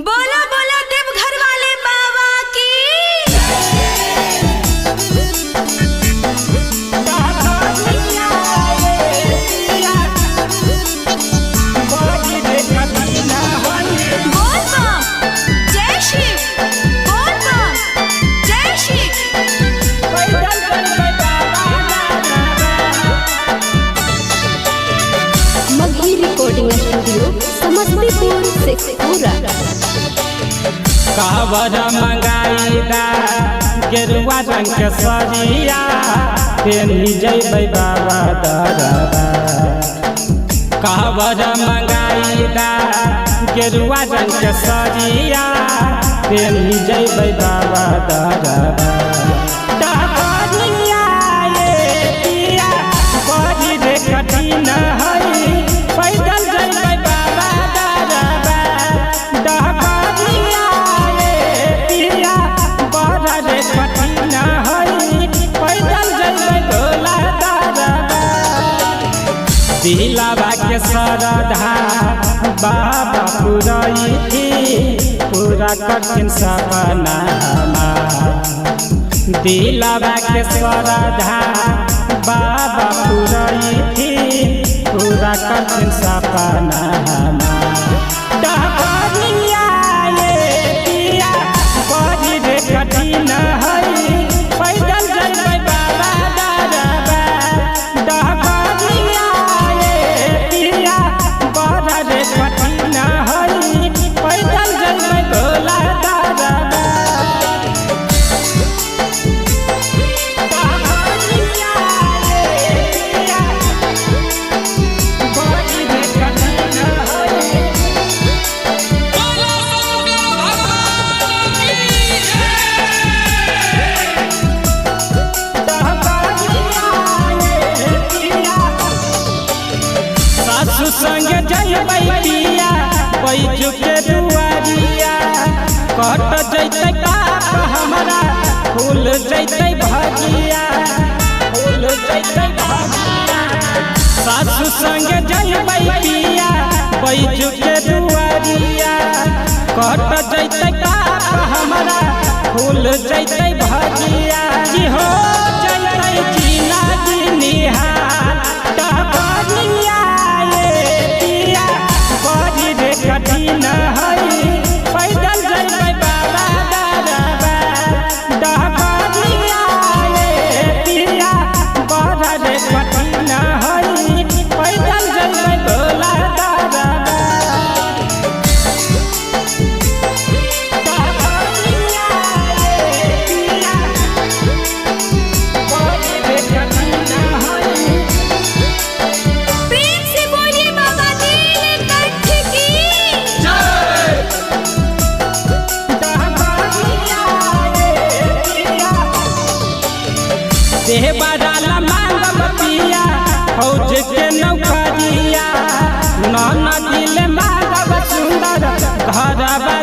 बोला बोला देवघर वाले बाबा की। बोल बम जय शिव, बोल बम जय शिव। Magahi recording studio Samastipur Sheikhpura. कावर मंगाईदा गेरुआ रंग के सरिया पेनी जैबै बाबा दरबा। कावर मंगाईदा गेरुआ रंग के सरिया पेनी जैबै बाबा दरबा। डहरिया ये पिया बड़ी रे कठिन हई पैदल जैबै बाबा दरबा। डहरिया ये पिया बड़ा रे कठिन हई पैदल जैबै भोला दरबा। दिलावा के श्रद्धा बाबा पुरैती पूरा कठिन सपना दिलावा के श्रद्धा बाबा पुरैती पूरा कठिन सपना। डहरिया ये पिया बड़ी रे कठिन हई पैदल जैबै बाबा दरबा। डहरिया ये पिया बड़ा रे कठिन हई पैदल जैबै भोला दरबा। डहरिया ये पिया बड़ी रे कठिन हई। सासु संगे जैबै पिया बैजू के दुआरिया कट जैतै पाप हमरा फूल जैतै भगिया फूल जैतै भगिया। सासु संगे जैबै पिया बैजू के दुआरिया कट जैतै पाप हमरा फूल जैतै भगिया। जी हो जैतै जीना निहार। डहरिया ये पिया बड़ी रे कठिन हई पैदल जैबै बाबा दरबा। डहरिया ये पिया बड़ा रे कठिन हई पैदल जैबै भोला दरबा। डहरिया ये पिया बड़ी रे कठिन हई। प्रेम से बोलिए बाबा नीलकंठ की। देहबारा मांगब पिया फौज के नौकरिया नदी ले मांगब सुंदर घरबा